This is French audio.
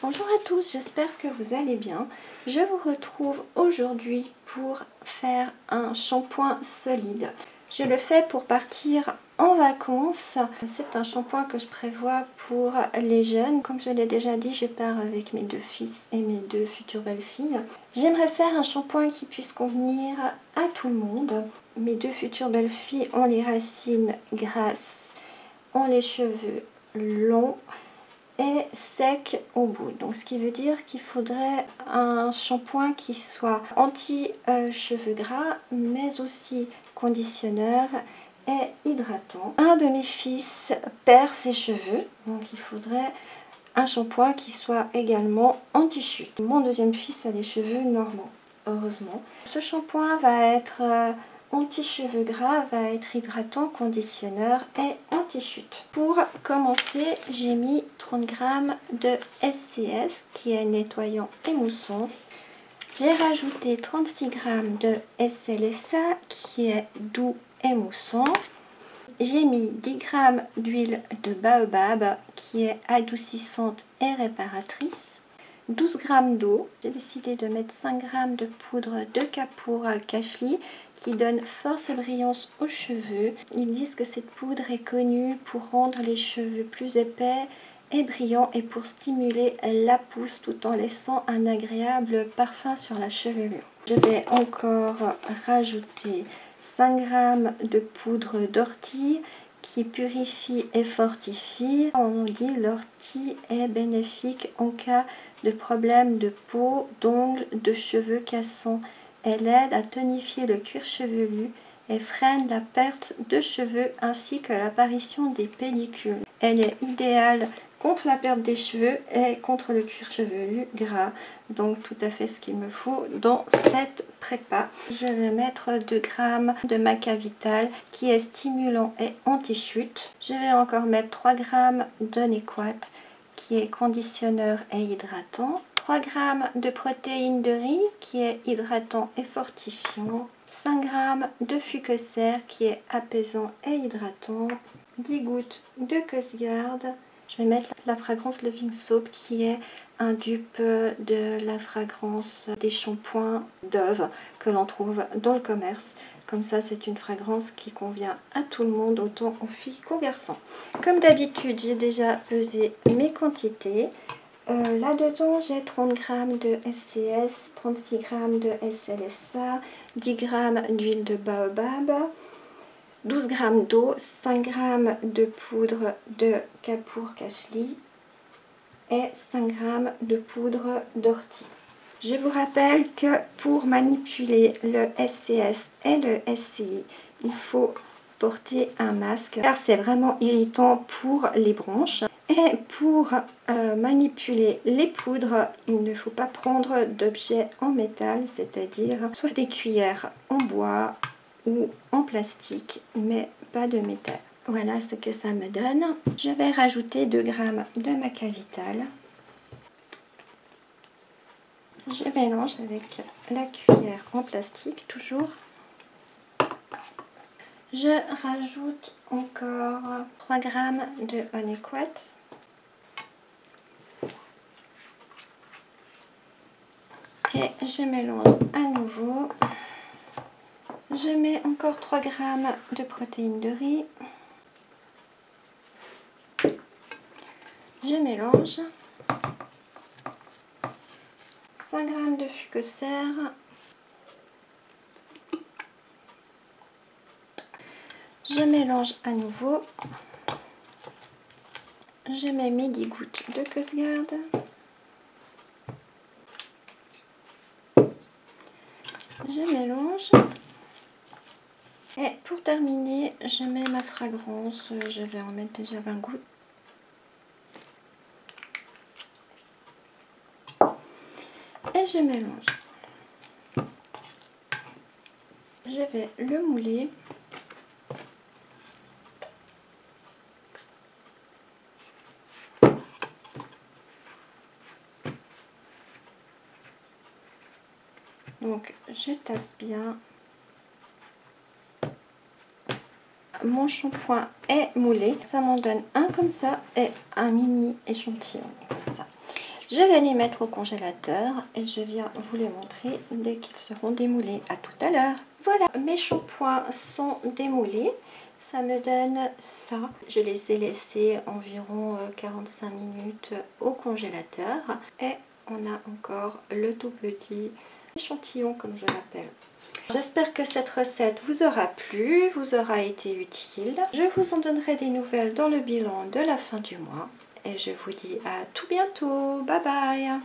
Bonjour à tous, j'espère que vous allez bien. Je vous retrouve aujourd'hui pour faire un shampoing solide. Je le fais pour partir en vacances. C'est un shampoing que je prévois pour les jeunes. Comme je l'ai déjà dit, je pars avec mes deux fils et mes deux futures belles-filles. J'aimerais faire un shampoing qui puisse convenir à tout le monde. Mes deux futures belles-filles ont les racines grasses, ont les cheveux longs et sec au bout, donc ce qui veut dire qu'il faudrait un shampoing qui soit anti-cheveux gras mais aussi conditionneur et hydratant. Un de mes fils perd ses cheveux, donc il faudrait un shampoing qui soit également anti-chute. Mon deuxième fils a les cheveux normaux, heureusement. Ce shampoing va être anti-cheveux gras, va être hydratant, conditionneur et anti-chute. Pour commencer, j'ai mis 30 g de SCS qui est nettoyant et moussant. J'ai rajouté 36 g de SLSA qui est doux et moussant. J'ai mis 10 g d'huile de baobab qui est adoucissante et réparatrice. 12 g d'eau. J'ai décidé de mettre 5 g de poudre de Kapoor Kashli qui donne force et brillance aux cheveux. Ils disent que cette poudre est connue pour rendre les cheveux plus épais et brillants et pour stimuler la pousse tout en laissant un agréable parfum sur la chevelure. Je vais encore rajouter 5 g de poudre d'ortie qui purifie et fortifie. On nous dit l'ortie est bénéfique en cas de problèmes de peau, d'ongles, de cheveux cassants. Elle aide à tonifier le cuir chevelu et freine la perte de cheveux ainsi que l'apparition des pellicules. Elle est idéale contre la perte des cheveux et contre le cuir chevelu gras. Donc tout à fait ce qu'il me faut dans cette prépa. Je vais mettre 2 g de Maca Vital qui est stimulant et anti-chute. Je vais encore mettre 3 g de Nequat qui est conditionneur et hydratant. 3 g de protéines de riz qui est hydratant et fortifiant. 5 g de Fucocer qui est apaisant et hydratant. 10 gouttes de Cosguard. Je vais mettre la fragrance Loving Soap qui est un dupe de la fragrance des shampoings Dove que l'on trouve dans le commerce. Comme ça, c'est une fragrance qui convient à tout le monde, autant aux filles qu'aux garçons. Comme d'habitude, j'ai déjà pesé mes quantités. Là-dedans, j'ai 30 g de SCS, 36 g de SLSA, 10 g d'huile de baobab, 12 g d'eau, 5 g de poudre de Kapoor Kashli et 5 g de poudre d'ortie. Je vous rappelle que pour manipuler le SCS et le SCI, il faut porter un masque car c'est vraiment irritant pour les bronches. Et pour manipuler les poudres, il ne faut pas prendre d'objets en métal, c'est-à-dire soit des cuillères en bois ou en plastique, mais pas de métal. Voilà ce que ça me donne. Je vais rajouter 2 g de Maca Vital. Je mélange avec la cuillère en plastique, toujours. Je rajoute encore 3 g de Nequat. Et je mélange à nouveau. Je mets encore 3 g de protéines de riz. Je mélange. 5 g de Fucocer. Je mélange à nouveau. Je mets mes 10 gouttes de Cosguard. Je mélange. Et pour terminer, je mets ma fragrance. Je vais en mettre déjà 20 gouttes. Et je mélange. Je vais le mouler. Donc je tasse bien. Mon shampoing est moulé. Ça m'en donne un comme ça et un mini échantillon. Comme ça. Je vais les mettre au congélateur et je viens vous les montrer dès qu'ils seront démoulés. À tout à l'heure. Voilà, mes shampoings sont démoulés. Ça me donne ça. Je les ai laissés environ 45 minutes au congélateur. Et on a encore le tout petit échantillon comme je l'appelle. J'espère que cette recette vous aura plu, vous aura été utile. Je vous en donnerai des nouvelles dans le bilan de la fin du mois. Et je vous dis à tout bientôt. Bye bye.